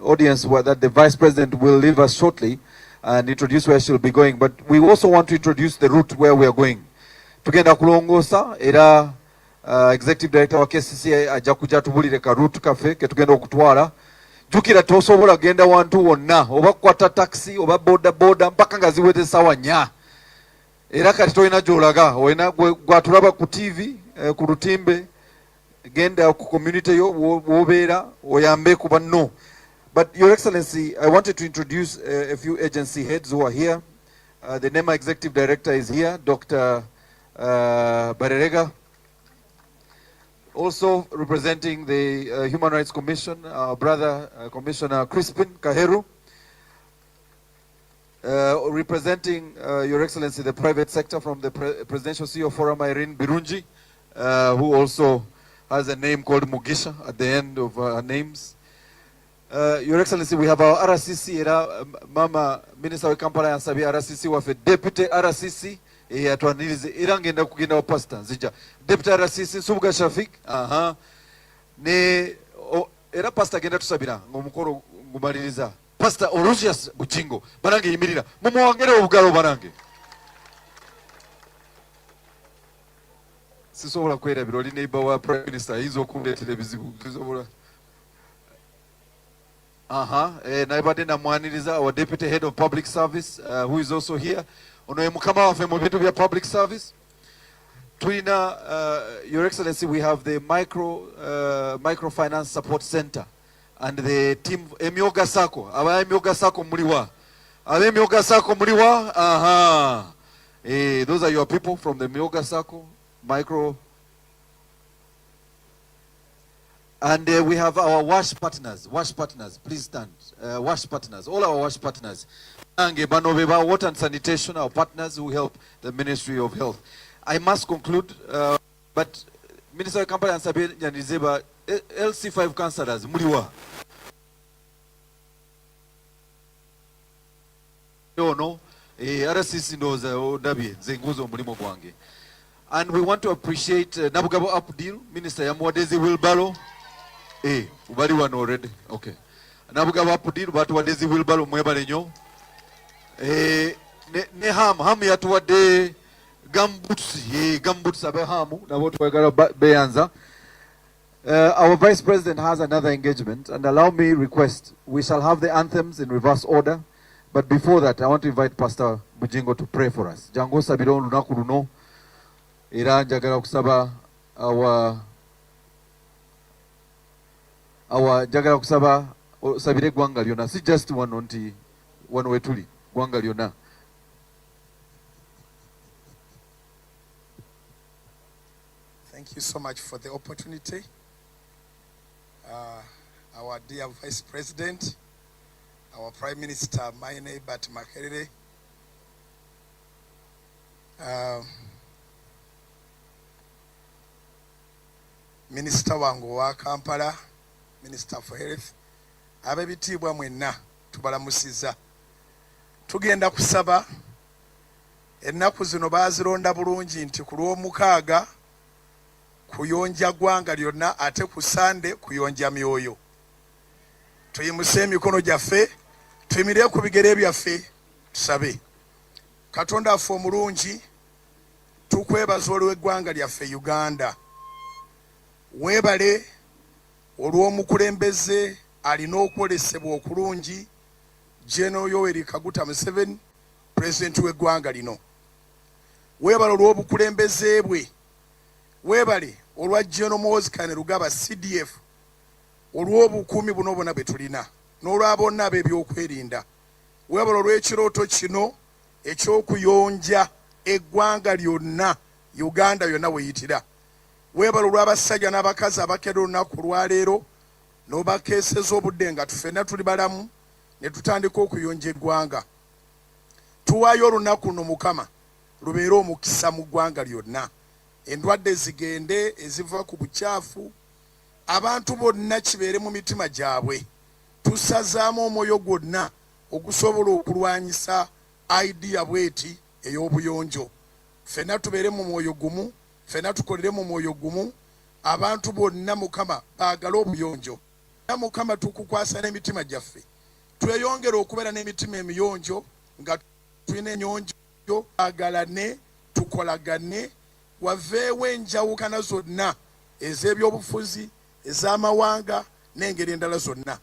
audience that the Vice President will leave us shortly and introduce where she'll be going. But we also want to introduce the route where we are going. Tugenda kulongosa era Executive Director wa KCCA ajja kujja tubulire ka route cafe ke tugenda okutwala. Jukira tosobola genda wantu wonna oba kwata taxi oba boda mpaka nga ziwete sawa nya. Era kati toyina gy'olaga oyina gwatulaba ku TV ku lutimbe genda ku community yo wobeera oyambe ku banno. But Your Excellency, I wanted to introduce a few agency heads who are here. The NEMA Executive Director is here, Dr. Barerega. Also representing the Human Rights Commission, our brother Commissioner Crispin Kaheru. Representing Your Excellency the private sector from the Presidential CEO Forum, Irene Birunji, who also has a name called Mugisha at the end of her names. Your Excellency, we have our RCC era Mama Minister of Kampala yansabye RCC wafe Deputy RCC yatwanirize era ngenda kugenda wa pastor nzija Deputy RCC Subuga Shafik ne era pastor genda tusabira ng'omukolo ngumaliriza Pastor Orogius Buchingo barange yimirira mumuwangere obugalo barange sisobola kwerabira oli neighbor wa Prime Minister ayinza okundeetera ebizibu sisobola naibadde namwaniriza our Deputy Head of Public Service who is also here. Ono mukama waffe mu bintu bya public service. Tulina Your Excellency, we have the microfinance support center and the team Emyoga Sako. Aba Emyoga Sako muliwa. Aba Emyoga Sako muliwa. Those are your people from the Emyoga Sako micro. And we have our WASH partners. WASH partners, please stand. WASH partners, all our WASH partners. Water and sanitation, our partners who help the Ministry of Health. I must conclude, but Minister of Kampala yansabye yanizeba LC5 councillors muliwa. No, RCC knows Odabi zenguzo mulimo gwange. And we want to appreciate Nabugabo Abdil, Minister Yamwadezi Wilbalo. Ubali one already. Okay. Nabugabo Abdil, Batwadezi Wilbalo mwebale nyo. Ne ham yatuwade Gamboots abe hamu na watu wagara beyanza. Our Vice President has another engagement, and allow me request, we shall have the anthems in reverse order, but before that I want to invite Pastor Bujingo to pray for us. Jango sabiro lunaku luno era njagala kusaba njagala kusaba sabire gwanga lyona, si just one onti one wetuli gwanga lyona. Thank you so much for the opportunity. Our dear Vice President, our Prime Minister, my neighbor Makerere, Minister wangu wa Kampala, Minister for Health, abebitibwa mwenna tubalamusiza. Tugenda kusaba ennaku zino bazironda bulungi nti ku Lwomukaaga kuyonja gwanga lyonna, ate ku Sande kuyonja myoyo. Tuyimuse emikono gyaffe, tuyimire ku bigere byaffe, tusabe. Katonda affe omulungi, tukwebaza olw'eggwanga lyaffe Uganda. Weebale olw'omukulembeze alina okwolesebwa okulungi, General Yoweri Kaguta Museveni, President w'eggwanga lino. Weebale olw'obukulembeze bwe. Weebale olwa General Muhoozi Kainerugaba CDF, olw'obukuumi buno bwonna bwe tulina, n'olwa bonna ab'ebyokwerinda. Weebale olw'ekirooto kino eky'okuyonja eggwanga lyonna, Uganda yonna weyitira. Weebale olw'abasajja n'abakazi abakedde olunaku lwaleero n'obakeeseza obudde nga tufenna tuli balamu ne tutandika okuyonja eggwanga. Tuwaayo olunaku luno Mukama lubeere omukisa mu ggwanga lyonna. Endwadde zigende eziva ku bukyafu, abantu bonna kibeere mu mitima gyabwe. Tusazaamu omwoyo gwonna okusobola okulwanyisa idea bweti ey'obuyonjo. Ffenna tubeere mu mwoyo gumu, ffenna tukolere mu mwoyo gumu. Abantu bonna Mukama baagala obuyonjo. Mukama tukukwasa n'emitima gyaffe, tweyongere okubeera n'emitima emiyonjo nga tulina ennyonjo, agalane tukolagane, waveewo enjawukana zonna ez'ebyobufuzi, ez'amawanga n'engeri endala zonna.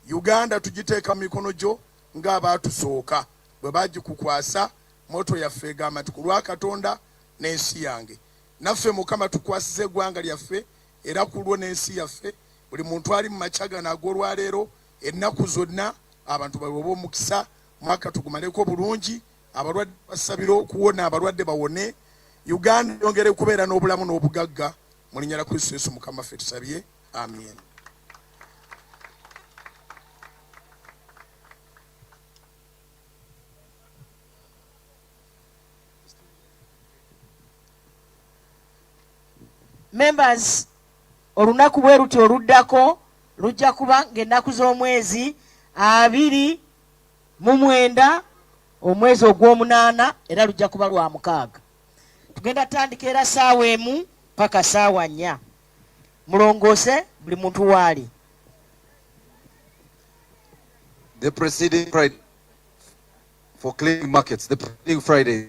Uganda tugiteeka mu mikono gyo ng'abaatusooka bwe bagikukwasa. Moto yaffe egamba nti ku lwa Katonda n'ensi yange. Naffe Mukama tukwasize eggwanga lyaffe era ku lwo n'ensi yaffe. Buli muntu ali mu makyagano ag'olwaleero, ennaku zonna abantu bawe b'omukisa, mwaka tugumaleko bulungi, abalwadde basabira okuwona, abalwadde bawone, Uganda yongere kubeera n'obulamu n'obugagga. Mu linnya lya Kristo Yesu Mukama ffe tusabye, amen. Members, olunaku bwe luti oluddako lujja kuba ng'ennaku z'omwezi 29 omwezi ogw'omunaana, era lujja kuba lwa 6. Tugenda tandika era ssaawa emu paka ssaawa 4. Mulongoose buli muntu waali. The preceding Friday for cleaning markets, the preceding Friday,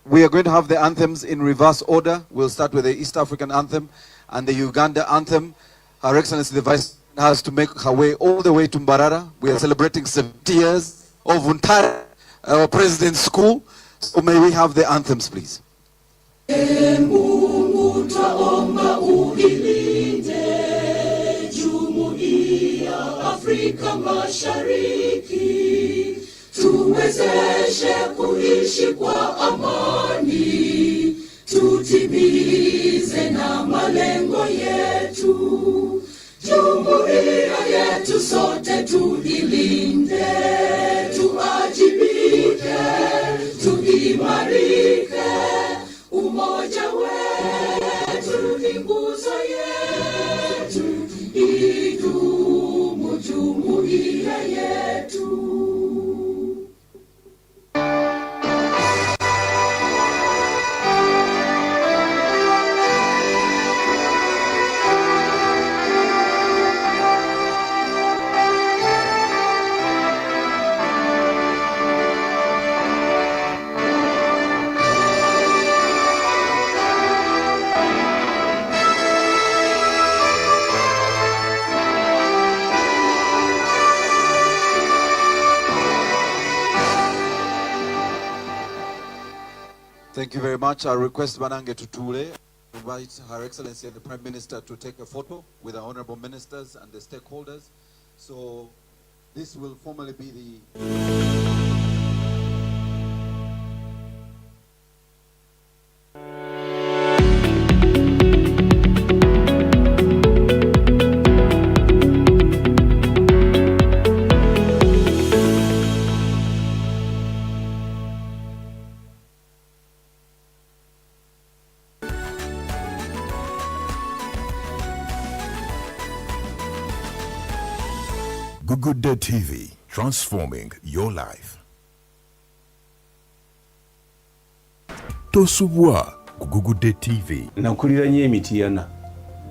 we are going to have the anthems in reverse order. We'll start with the East African anthem and the Uganda anthem. Her Excellency the Vice has to make her way all the way to Mbarara. We are celebrating 70 years of Untara, our President's School. So may we have the anthems, please. Tuwezeshe kuishi kwa amani, tutimize na malengo yetu. Jumuiya yetu sote tuilinde, tuajibike, tuimarike, umoja wetu nguzo yetu idumu jumuiya yetu. Thank you very much. I request Banange Tutule invite Her Excellency and the Prime Minister to take a photo with the honorable ministers and the stakeholders. So this will formally be the... Good Day TV, transforming your life. Tosubwa Good Day TV. Nakulira nye Mityana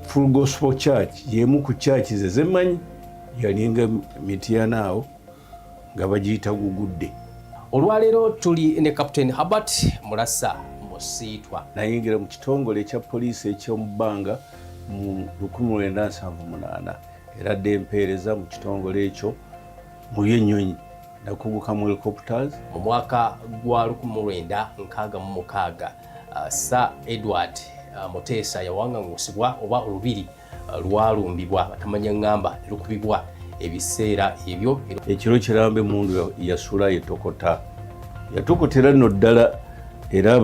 Full Gospel Church yemu ku church zezemanyi yalinga Mityana awo nga bagiyita Good Day. Olwaleero tuli ne Captain Herbert Mulasa Musiitwa. Nayingira mu kitongole ekya poliisi ekyomubbanga mu 1978 era dempeereza mu kitongole ekyo mu byennyonyi nakuguka mu helicopters mu mwaka gwa 1966 Sir Edward Mutesa yawangaŋŋusibwa oba olubiri lwalumbibwa batamanya ŋŋamba lukubibwa ebiseera ebyo ekiro kirambe mundu yasula yetokota yatokotera nno ddala era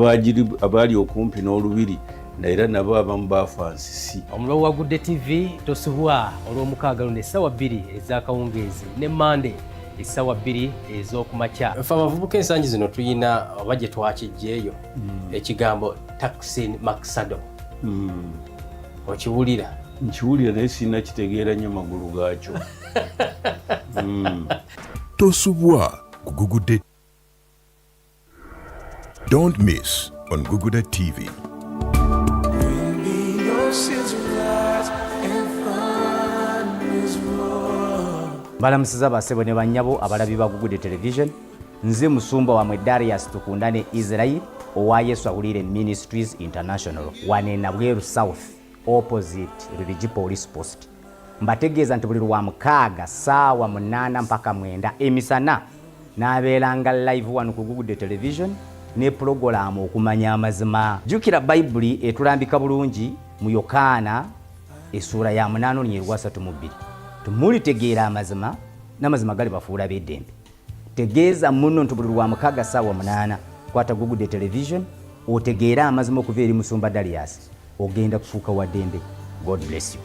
abaali okumpi n'olubiri naera nabo abamu baafa nsisi. Omulo wa Good Day TV tosubwa olw'omukaaga luno essaawa 2 ez'akawungeezi ne Monday essaawa 2 ez'okumakya. Ffe abavubuka ensangi zino tuyina oba gye twakijjeeyo ekigambo Taksin Maksado. Okiwulira? Nkiwulira naye sirina kitegeera nnyo magulu gaakyo. Tosubwa ku Good Day. Don't miss on Good Day TV. Balamusiza basebo ne banyabo abalabi ba Good Day Television. Nze musumba wa Darius tukundane Israel owa Yesu Awulire Ministries International wanena Bweru South opposite Rubiji Police Post. Mbategeeza nti buli lwa mukaaga saawa 8 mpaka 9 emisana n'abeeranga live wano ku Good Day Television ne programu okumanya amazima. Jukira Bible etulambika bulungi mu Yokaana essura ya 8:32. Tumulitegeera amazima n'amazima gali bafuula beddembe. Tegeeza muno nti buli lwa mukaaga saawa 8 kwata Good Day Television otegeera amazima okuva eri musumba Darius ogenda kufuuka wa ddembe. God bless you.